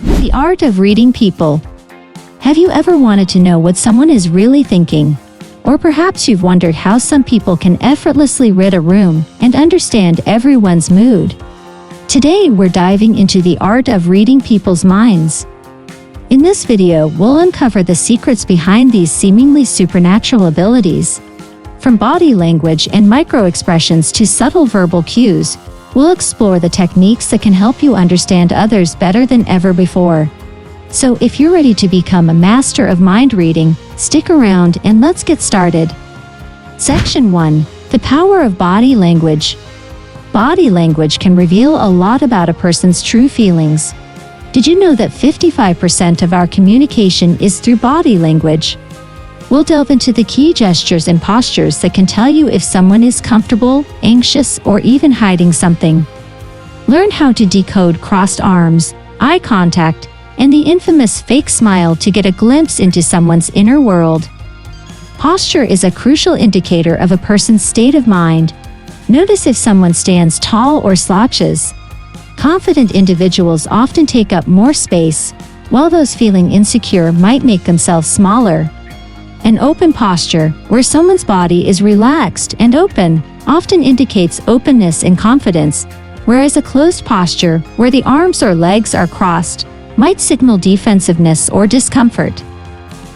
The art of reading people. Have you ever wanted to know what someone is really thinking? Or perhaps you've wondered how some people can effortlessly read a room and understand everyone's mood. Today we're diving into the art of reading people's minds. In this video, we'll uncover the secrets behind these seemingly supernatural abilities. From body language and micro-expressions to subtle verbal cues, we'll explore the techniques that can help you understand others better than ever before. So if you're ready to become a master of mind reading, stick around and let's get started. Section 1. The power of body language. Body language can reveal a lot about a person's true feelings. Did you know that 55% of our communication is through body language? We'll delve into the key gestures and postures that can tell you if someone is comfortable, anxious, or even hiding something. Learn how to decode crossed arms, eye contact, and the infamous fake smile to get a glimpse into someone's inner world. Posture is a crucial indicator of a person's state of mind. Notice if someone stands tall or slouches. Confident individuals often take up more space, while those feeling insecure might make themselves smaller. An open posture, where someone's body is relaxed and open, often indicates openness and confidence, whereas a closed posture, where the arms or legs are crossed, might signal defensiveness or discomfort.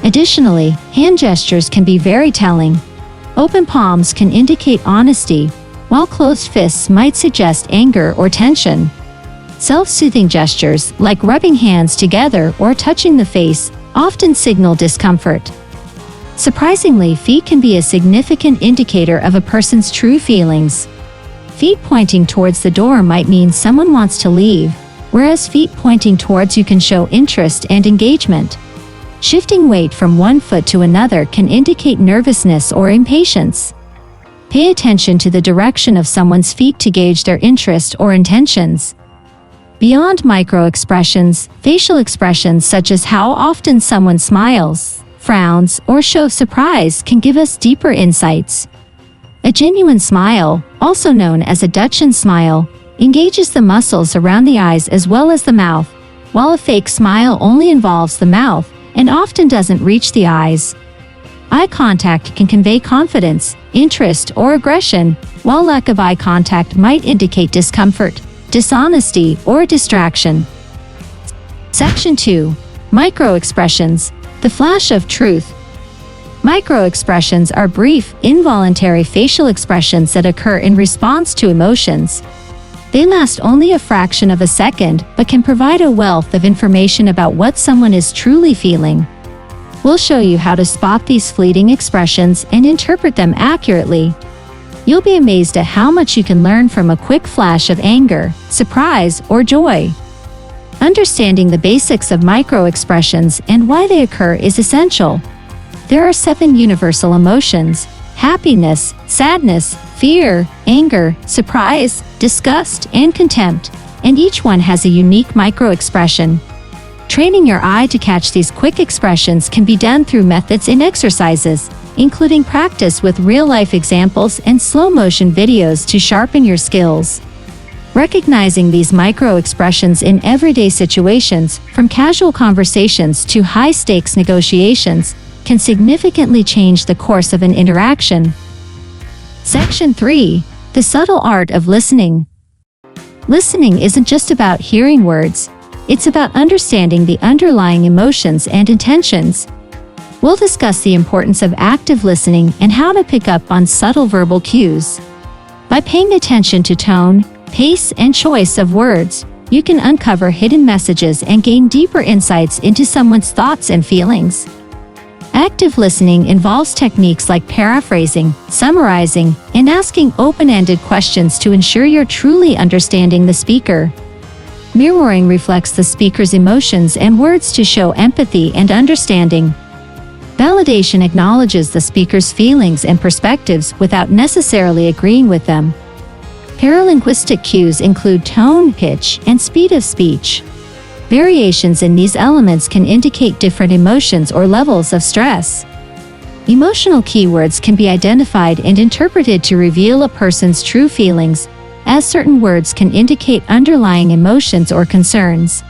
Additionally, hand gestures can be very telling. Open palms can indicate honesty, while closed fists might suggest anger or tension. Self-soothing gestures, like rubbing hands together or touching the face, often signal discomfort. Surprisingly, feet can be a significant indicator of a person's true feelings. Feet pointing towards the door might mean someone wants to leave, whereas feet pointing towards you can show interest and engagement. Shifting weight from one foot to another can indicate nervousness or impatience. Pay attention to the direction of someone's feet to gauge their interest or intentions. Beyond micro-expressions, facial expressions such as how often someone smiles, frowns, or shows surprise can give us deeper insights. A genuine smile, also known as a Dutchian smile, engages the muscles around the eyes as well as the mouth, while a fake smile only involves the mouth and often doesn't reach the eyes. Eye contact can convey confidence, interest, or aggression, while lack of eye contact might indicate discomfort, dishonesty, or distraction. Section 2. Micro-expressions. The flash of truth. Micro-expressions are brief, involuntary facial expressions that occur in response to emotions. They last only a fraction of a second, but can provide a wealth of information about what someone is truly feeling. We'll show you how to spot these fleeting expressions and interpret them accurately. You'll be amazed at how much you can learn from a quick flash of anger, surprise, or joy. Understanding the basics of micro-expressions and why they occur is essential. There are 7 universal emotions: happiness, sadness, fear, anger, surprise, disgust, and contempt, and each one has a unique micro-expression. Training your eye to catch these quick expressions can be done through methods and exercises, including practice with real-life examples and slow-motion videos to sharpen your skills. Recognizing these micro-expressions in everyday situations, from casual conversations to high-stakes negotiations, can significantly change the course of an interaction. Section 3. The subtle art of listening. Listening isn't just about hearing words, it's about understanding the underlying emotions and intentions. We'll discuss the importance of active listening and how to pick up on subtle verbal cues. By paying attention to tone, pace, and choice of words, you can uncover hidden messages and gain deeper insights into someone's thoughts and feelings. Active listening involves techniques like paraphrasing, summarizing, and asking open-ended questions to ensure you're truly understanding the speaker. Mirroring reflects the speaker's emotions and words to show empathy and understanding. Validation acknowledges the speaker's feelings and perspectives without necessarily agreeing with them. Paralinguistic cues include tone, pitch, and speed of speech. Variations in these elements can indicate different emotions or levels of stress. Emotional keywords can be identified and interpreted to reveal a person's true feelings, as certain words can indicate underlying emotions or concerns.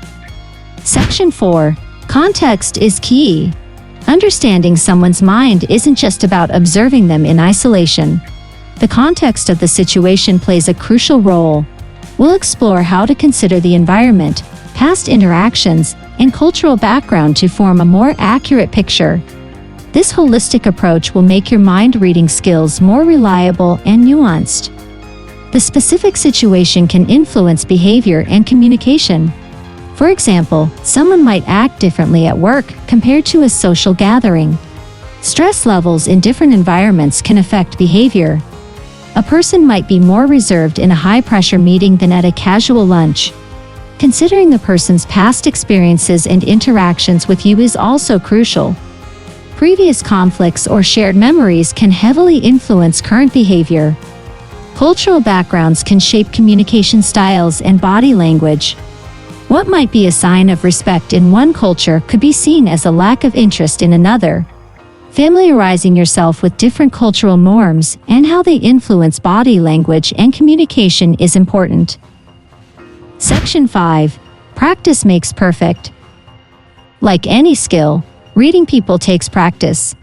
Section Section 4. Context is key. Understanding someone's mind isn't just about observing them in isolation. The context of the situation plays a crucial role. We'll explore how to consider the environment, past interactions, and cultural background to form a more accurate picture. This holistic approach will make your mind-reading skills more reliable and nuanced. The specific situation can influence behavior and communication. For example, someone might act differently at work compared to a social gathering. Stress levels in different environments can affect behavior. A person might be more reserved in a high-pressure meeting than at a casual lunch. Considering the person's past experiences and interactions with you is also crucial. Previous conflicts or shared memories can heavily influence current behavior. Cultural backgrounds can shape communication styles and body language. What might be a sign of respect in one culture could be seen as a lack of interest in another. Familiarizing yourself with different cultural norms and how they influence body language and communication is important. Section 5. Practice makes perfect. Like any skill, reading people takes practice.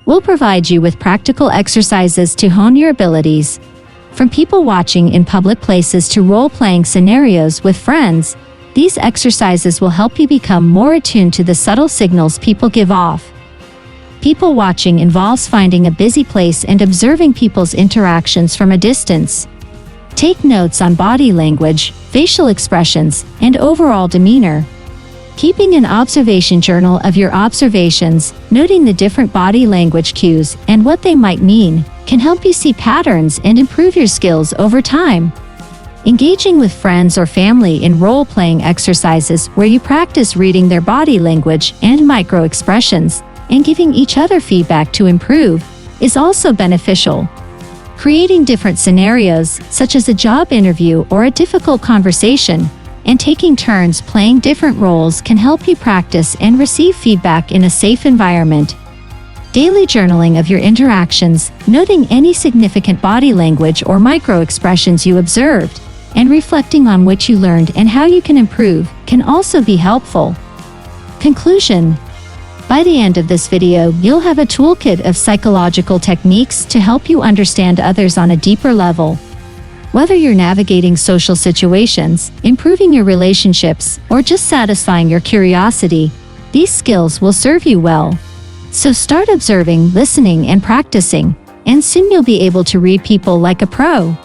We'll provide you with practical exercises to hone your abilities. From people watching in public places to role-playing scenarios with friends, these exercises will help you become more attuned to the subtle signals people give off. People watching involves finding a busy place and observing people's interactions from a distance. Take notes on body language, facial expressions, and overall demeanor. Keeping an observation journal of your observations, noting the different body language cues and what they might mean, can help you see patterns and improve your skills over time. Engaging with friends or family in role-playing exercises where you practice reading their body language and micro-expressions, and giving each other feedback to improve, is also beneficial. Creating different scenarios, such as a job interview or a difficult conversation, and taking turns playing different roles can help you practice and receive feedback in a safe environment. Daily journaling of your interactions, noting any significant body language or micro-expressions you observed, and reflecting on what you learned and how you can improve, can also be helpful. Conclusion. By the end of this video, you'll have a toolkit of psychological techniques to help you understand others on a deeper level. Whether you're navigating social situations, improving your relationships, or just satisfying your curiosity, these skills will serve you well. So start observing, listening, and practicing, and soon you'll be able to read people like a pro.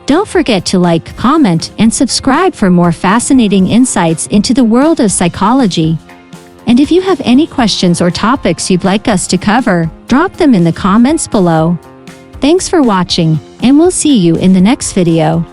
Don't forget to like, comment, and subscribe for more fascinating insights into the world of psychology. And if you have any questions or topics you'd like us to cover, drop them in the comments below. Thanks for watching, and we'll see you in the next video.